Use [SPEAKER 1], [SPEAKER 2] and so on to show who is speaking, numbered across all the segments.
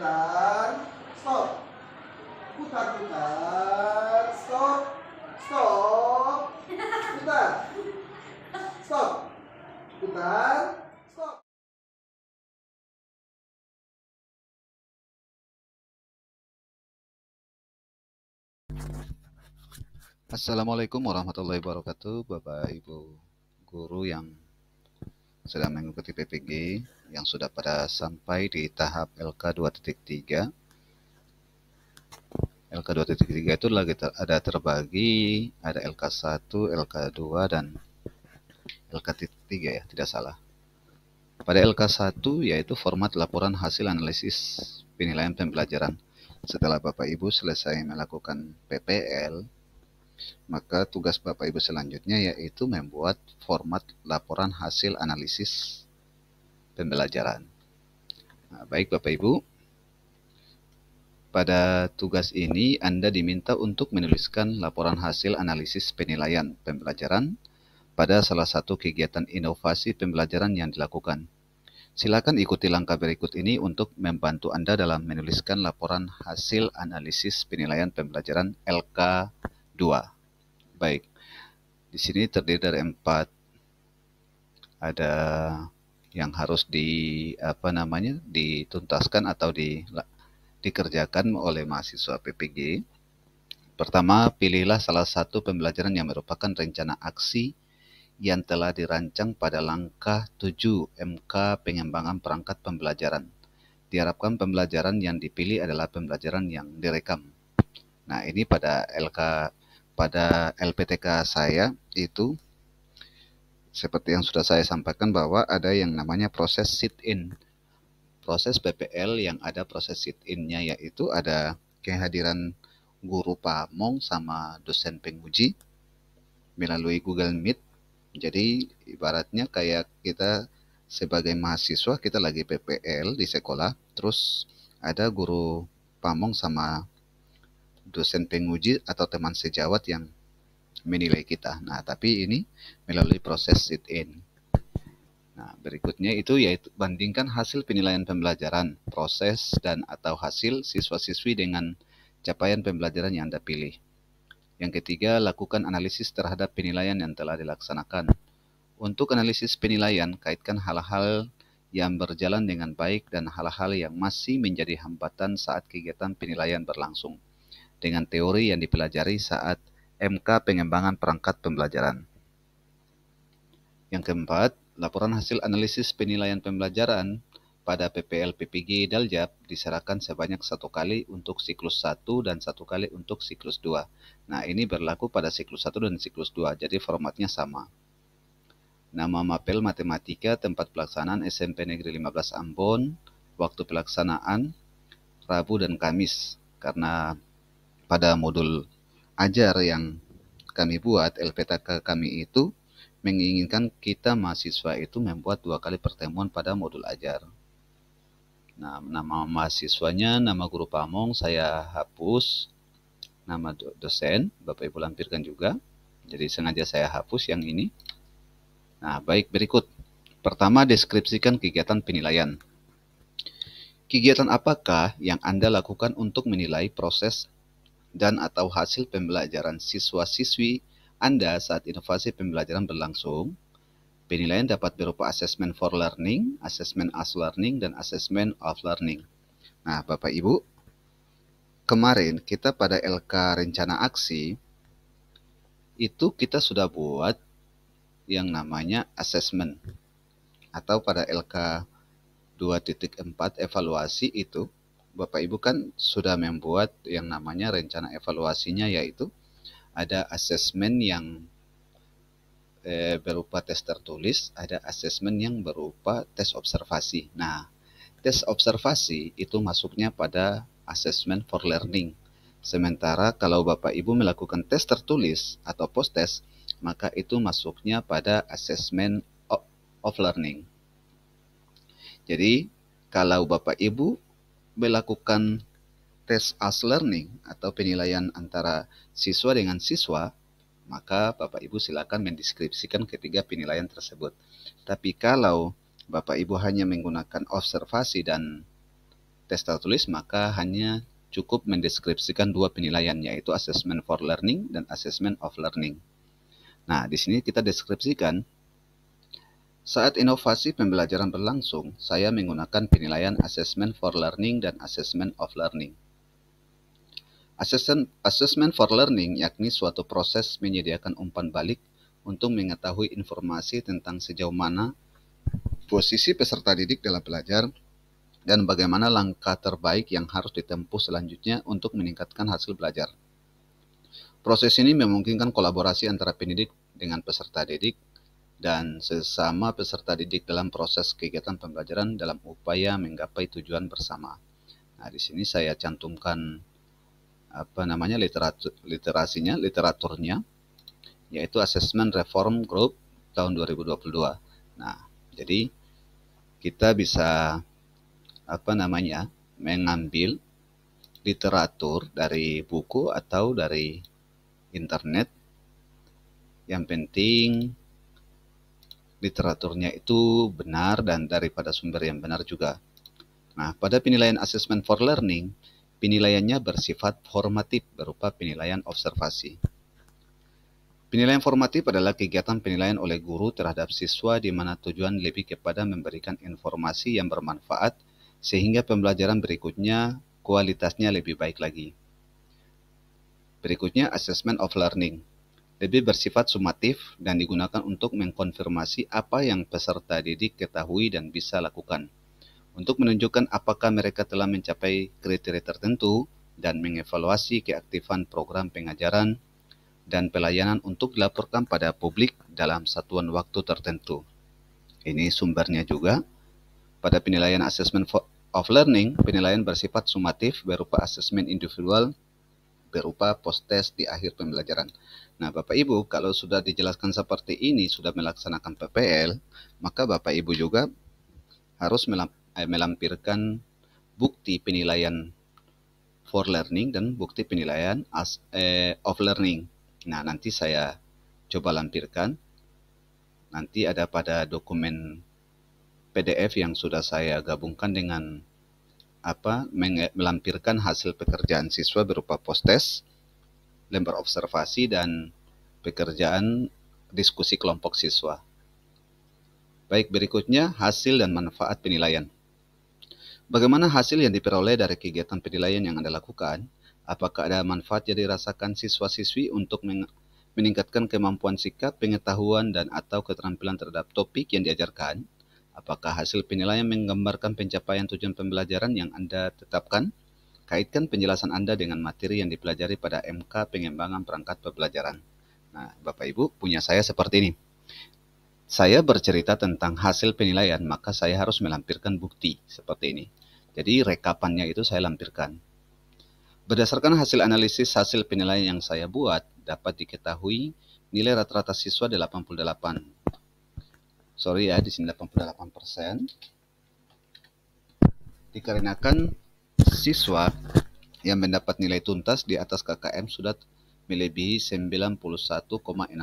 [SPEAKER 1] putar, stop. Putar, putar, stop. Stop. Putar. Stop. Putar, stop.
[SPEAKER 2] Assalamualaikum warahmatullahi wabarakatuh, Bapak Ibu guru yang sedang mengikuti PPG, yang sudah pada sampai di tahap LK 2.3. LK 2.3 itu lagi ada terbagi, ada LK1, LK2, dan LK3 ya, tidak salah. Pada LK1 yaitu format laporan hasil analisis penilaian pembelajaran. Setelah Bapak Ibu selesai melakukan PPL, maka tugas Bapak Ibu selanjutnya yaitu membuat format laporan hasil analisis pembelajaran. Nah, baik Bapak Ibu, pada tugas ini Anda diminta untuk menuliskan laporan hasil analisis penilaian pembelajaran pada salah satu kegiatan inovasi pembelajaran yang dilakukan. Silakan ikuti langkah berikut ini untuk membantu Anda dalam menuliskan laporan hasil analisis penilaian pembelajaran LK2. Baik, di sini terdiri dari 4. Ada yang harus dituntaskan atau dikerjakan oleh mahasiswa PPG. Pertama, pilihlah salah satu pembelajaran yang merupakan rencana aksi yang telah dirancang pada langkah 7 MK pengembangan perangkat pembelajaran. Diharapkan pembelajaran yang dipilih adalah pembelajaran yang direkam. Nah, ini pada LPTK saya itu seperti yang sudah saya sampaikan bahwa ada yang namanya proses sit-in. Proses PPL yang ada proses sit-in-nya yaitu ada kehadiran guru pamong sama dosen penguji melalui Google Meet. Jadi ibaratnya kayak kita sebagai mahasiswa kita lagi PPL di sekolah, terus ada guru pamong sama dosen penguji atau teman sejawat yang menilai kita. Nah, tapi ini melalui proses sit-in. Nah, berikutnya itu yaitu bandingkan hasil penilaian pembelajaran, proses dan atau hasil siswa-siswi dengan capaian pembelajaran yang Anda pilih. Yang ketiga, lakukan analisis terhadap penilaian yang telah dilaksanakan. Untuk analisis penilaian, kaitkan hal-hal yang berjalan dengan baik dan hal-hal yang masih menjadi hambatan saat kegiatan penilaian berlangsung dengan teori yang dipelajari saat MK pengembangan perangkat pembelajaran. Yang keempat, laporan hasil analisis penilaian pembelajaran pada PPL PPG Daljab diserahkan sebanyak 1 kali untuk siklus 1 dan 1 kali untuk siklus 2. Nah, ini berlaku pada siklus 1 dan siklus 2, jadi formatnya sama. Nama mapel matematika tempat pelaksanaan SMP Negeri 15 Ambon, waktu pelaksanaan Rabu dan Kamis, karena pada modul ajar yang kami buat, LPTK kami itu menginginkan kita mahasiswa itu membuat 2 kali pertemuan pada modul ajar. Nah, nama mahasiswanya, nama guru pamong saya hapus, nama dosen Bapak Ibu lampirkan juga. Jadi sengaja saya hapus yang ini. Nah, baik, berikut. Pertama, deskripsikan kegiatan penilaian. Kegiatan apakah yang Anda lakukan untuk menilai proses dan atau hasil pembelajaran siswa-siswi Anda saat inovasi pembelajaran berlangsung? Penilaian dapat berupa assessment for learning, assessment as learning, dan assessment of learning. Nah, Bapak Ibu, kemarin kita pada LK Rencana Aksi, itu kita sudah buat yang namanya assessment. Atau pada LK 2.4 evaluasi itu, Bapak Ibu kan sudah membuat yang namanya rencana evaluasinya, yaitu ada asesmen yang berupa tes tertulis, ada asesmen yang berupa tes observasi. Nah, tes observasi itu masuknya pada assessment for learning. Sementara kalau Bapak Ibu melakukan tes tertulis atau post-test, maka itu masuknya pada assessment of learning. Jadi, kalau Bapak Ibu melakukan tes as learning atau penilaian antara siswa dengan siswa, maka Bapak Ibu silakan mendeskripsikan ketiga penilaian tersebut. Tapi kalau Bapak Ibu hanya menggunakan observasi dan tes tertulis, maka hanya cukup mendeskripsikan dua penilaian, yaitu assessment for learning dan assessment of learning. Nah, di sini kita deskripsikan, saat inovasi pembelajaran berlangsung, saya menggunakan penilaian assessment for learning dan assessment of learning. Assessment for learning yakni suatu proses menyediakan umpan balik untuk mengetahui informasi tentang sejauh mana posisi peserta didik dalam belajar dan bagaimana langkah terbaik yang harus ditempuh selanjutnya untuk meningkatkan hasil belajar. Proses ini memungkinkan kolaborasi antara pendidik dengan peserta didik dan sesama peserta didik dalam proses kegiatan pembelajaran dalam upaya menggapai tujuan bersama. Nah, di sini saya cantumkan literaturnya, yaitu Assessment Reform Group tahun 2022. Nah, jadi kita bisa mengambil literatur dari buku atau dari internet. Yang penting literaturnya itu benar dan daripada sumber yang benar juga. Nah, pada penilaian assessment for learning, penilaiannya bersifat formatif berupa penilaian observasi. Penilaian formatif adalah kegiatan penilaian oleh guru terhadap siswa di mana tujuan lebih kepada memberikan informasi yang bermanfaat sehingga pembelajaran berikutnya kualitasnya lebih baik lagi. Berikutnya, assessment of learning. Lebih bersifat sumatif dan digunakan untuk mengkonfirmasi apa yang peserta didik ketahui dan bisa lakukan, untuk menunjukkan apakah mereka telah mencapai kriteria tertentu dan mengevaluasi keaktifan program pengajaran dan pelayanan untuk dilaporkan pada publik dalam satuan waktu tertentu. Ini sumbernya juga. Pada penilaian assessment of learning, penilaian bersifat sumatif berupa asesmen individual berupa post-test di akhir pembelajaran. Nah, Bapak Ibu, kalau sudah dijelaskan seperti ini, sudah melaksanakan PPL, maka Bapak Ibu juga harus melampirkan bukti penilaian for learning dan bukti penilaian of learning. Nah, nanti saya coba lampirkan. Nanti ada pada dokumen PDF yang sudah saya gabungkan dengan melampirkan hasil pekerjaan siswa berupa post-test, lembar observasi, dan pekerjaan diskusi kelompok siswa. Baik, berikutnya hasil dan manfaat penilaian. Bagaimana hasil yang diperoleh dari kegiatan penilaian yang Anda lakukan? Apakah ada manfaat yang dirasakan siswa-siswi untuk meningkatkan kemampuan sikap, pengetahuan, dan atau keterampilan terhadap topik yang diajarkan? Apakah hasil penilaian menggambarkan pencapaian tujuan pembelajaran yang Anda tetapkan? Kaitkan penjelasan Anda dengan materi yang dipelajari pada MK pengembangan perangkat pembelajaran. Nah, Bapak Ibu, punya saya seperti ini. Saya bercerita tentang hasil penilaian, maka saya harus melampirkan bukti seperti ini. Jadi rekapannya itu saya lampirkan. Berdasarkan hasil analisis hasil penilaian yang saya buat, dapat diketahui nilai rata-rata siswa 88. Sorry ya, di sini 88%. Dikarenakan siswa yang mendapat nilai tuntas di atas KKM sudah melebihi 91,67%,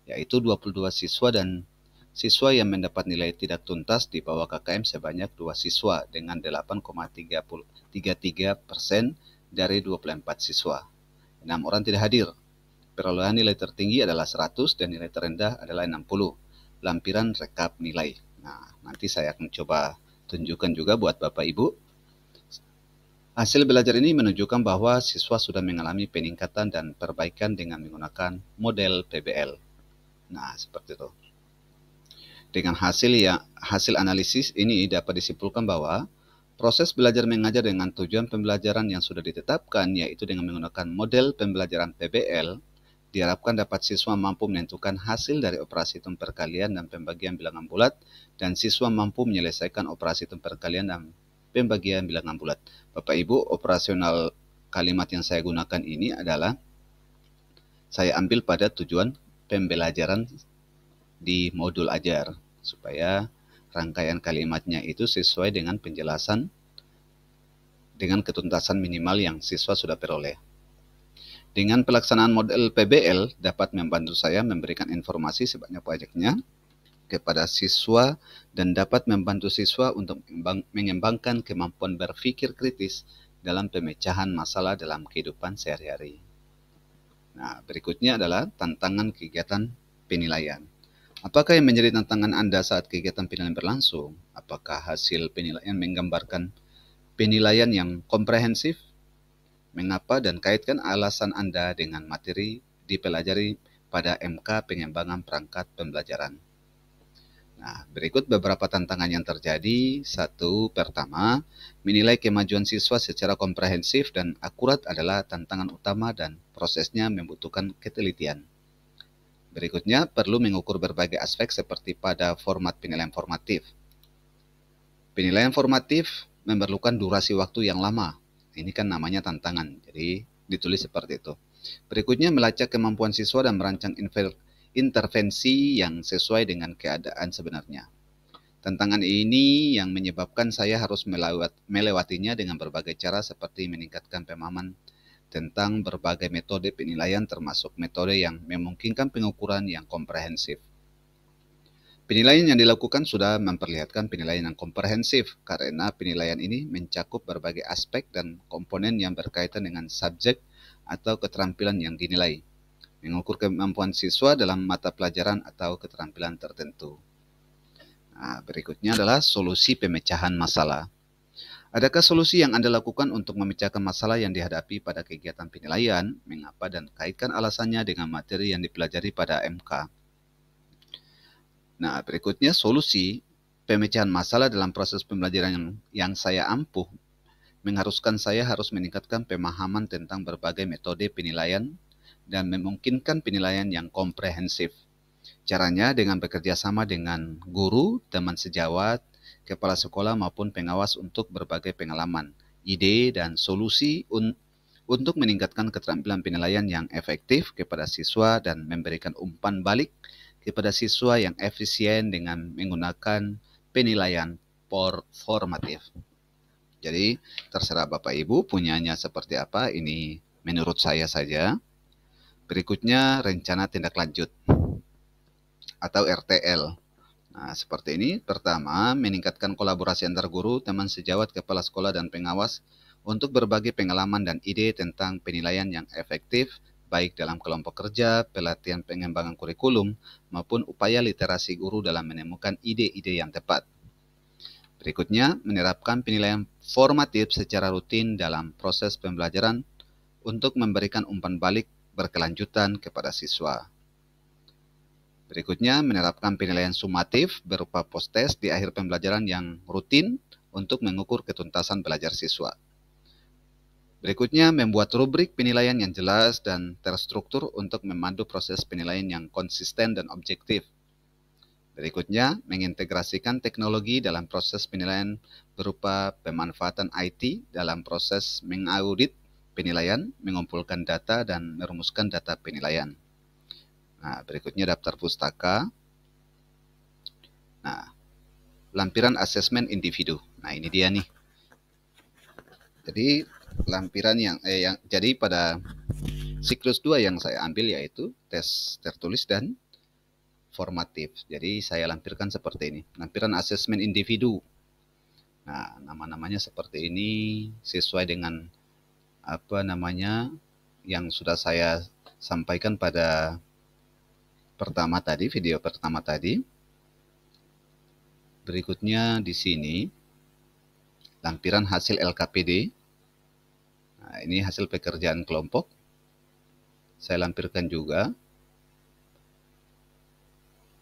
[SPEAKER 2] yaitu 22 siswa, dan siswa yang mendapat nilai tidak tuntas di bawah KKM sebanyak 2 siswa dengan 8,33% dari 24 siswa. 6 orang tidak hadir. Perolehan nilai tertinggi adalah 100 dan nilai terendah adalah 60. Lampiran rekap nilai. Nah, nanti saya akan coba tunjukkan juga buat Bapak Ibu. Hasil belajar ini menunjukkan bahwa siswa sudah mengalami peningkatan dan perbaikan dengan menggunakan model PBL. Nah, seperti itu. Dengan hasil analisis ini dapat disimpulkan bahwa proses belajar mengajar dengan tujuan pembelajaran yang sudah ditetapkan, yaitu dengan menggunakan model pembelajaran PBL, diharapkan dapat siswa mampu menentukan hasil dari operasi hitung perkalian dan pembagian bilangan bulat, dan siswa mampu menyelesaikan operasi hitung perkalian dan pembagian bilangan bulat. Bapak Ibu, operasional kalimat yang saya gunakan ini adalah saya ambil pada tujuan pembelajaran di modul ajar, supaya rangkaian kalimatnya itu sesuai dengan penjelasan dengan ketuntasan minimal yang siswa sudah peroleh. Dengan pelaksanaan model PBL dapat membantu saya memberikan informasi sebanyak-banyaknya kepada siswa dan dapat membantu siswa untuk mengembangkan kemampuan berpikir kritis dalam pemecahan masalah dalam kehidupan sehari-hari. Nah, berikutnya adalah tantangan kegiatan penilaian. Apakah yang menjadi tantangan Anda saat kegiatan penilaian berlangsung? Apakah hasil penilaian menggambarkan penilaian yang komprehensif? Mengapa dan kaitkan alasan Anda dengan materi dipelajari pada MK pengembangan perangkat pembelajaran. Nah, berikut beberapa tantangan yang terjadi. Pertama, menilai kemajuan siswa secara komprehensif dan akurat adalah tantangan utama dan prosesnya membutuhkan ketelitian. Berikutnya, perlu mengukur berbagai aspek seperti pada format penilaian formatif. Penilaian formatif memerlukan durasi waktu yang lama. Ini kan namanya tantangan, jadi ditulis seperti itu. Berikutnya, melacak kemampuan siswa dan merancang intervensi yang sesuai dengan keadaan sebenarnya. Tantangan ini yang menyebabkan saya harus melewatinya dengan berbagai cara seperti meningkatkan pemahaman tentang berbagai metode penilaian termasuk metode yang memungkinkan pengukuran yang komprehensif. Penilaian yang dilakukan sudah memperlihatkan penilaian yang komprehensif karena penilaian ini mencakup berbagai aspek dan komponen yang berkaitan dengan subjek atau keterampilan yang dinilai, mengukur kemampuan siswa dalam mata pelajaran atau keterampilan tertentu. Nah, berikutnya adalah solusi pemecahan masalah. Adakah solusi yang Anda lakukan untuk memecahkan masalah yang dihadapi pada kegiatan penilaian? Mengapa dan kaitkan alasannya dengan materi yang dipelajari pada MK? Nah, berikutnya solusi pemecahan masalah dalam proses pembelajaran yang saya ampuh mengharuskan saya harus meningkatkan pemahaman tentang berbagai metode penilaian dan memungkinkan penilaian yang komprehensif. Caranya dengan bekerja sama dengan guru, teman sejawat, kepala sekolah maupun pengawas untuk berbagai pengalaman, ide, dan solusi untuk meningkatkan keterampilan penilaian yang efektif kepada siswa dan memberikan umpan balik kepada siswa yang efisien dengan menggunakan penilaian formatif. Jadi terserah Bapak Ibu punyanya seperti apa, ini menurut saya saja. Berikutnya rencana tindak lanjut atau RTL. Nah, seperti ini. Pertama, meningkatkan kolaborasi antar guru, teman sejawat, kepala sekolah, dan pengawas untuk berbagi pengalaman dan ide tentang penilaian yang efektif, baik dalam kelompok kerja, pelatihan pengembangan kurikulum, maupun upaya literasi guru dalam menemukan ide-ide yang tepat. Berikutnya, menerapkan penilaian formatif secara rutin dalam proses pembelajaran untuk memberikan umpan balik berkelanjutan kepada siswa. Berikutnya, menerapkan penilaian sumatif berupa post-test di akhir pembelajaran yang rutin untuk mengukur ketuntasan belajar siswa. Berikutnya, membuat rubrik penilaian yang jelas dan terstruktur untuk memandu proses penilaian yang konsisten dan objektif. Berikutnya, mengintegrasikan teknologi dalam proses penilaian berupa pemanfaatan IT dalam proses mengaudit penilaian, mengumpulkan data, dan merumuskan data penilaian. Nah, berikutnya daftar pustaka. Nah, lampiran asesmen individu. Nah, ini dia nih. Jadi, lampiran jadi pada siklus 2 yang saya ambil yaitu tes tertulis dan formatif. Jadi, saya lampirkan seperti ini. Lampiran asesmen individu. Nah, nama-namanya seperti ini sesuai dengan yang sudah saya sampaikan pada video pertama tadi. Berikutnya di sini lampiran hasil LKPD. Nah, ini hasil pekerjaan kelompok. Saya lampirkan juga.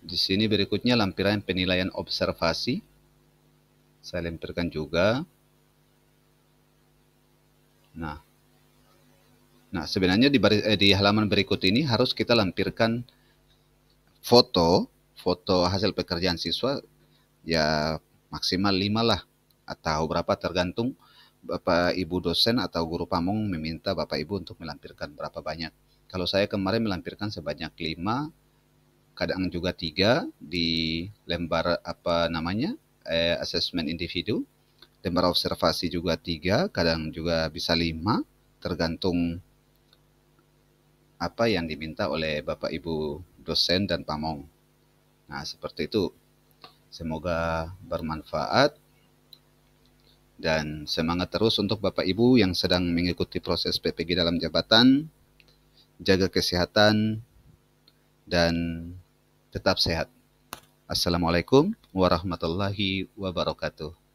[SPEAKER 2] Di sini berikutnya lampiran penilaian observasi. Saya lampirkan juga. Nah, sebenarnya di halaman berikut ini harus kita lampirkan foto hasil pekerjaan siswa ya maksimal 5 lah atau berapa tergantung Bapak Ibu dosen atau guru pamong meminta Bapak Ibu untuk melampirkan berapa banyak. Kalau saya kemarin melampirkan sebanyak 5, kadang juga 3 di lembar asesmen individu. Lembar observasi juga 3, kadang juga bisa 5, tergantung apa yang diminta oleh Bapak Ibu dosen dan pamong. Nah, seperti itu. Semoga bermanfaat dan semangat terus untuk Bapak Ibu yang sedang mengikuti proses PPG dalam jabatan. Jaga kesehatan dan tetap sehat. Assalamualaikum warahmatullahi wabarakatuh.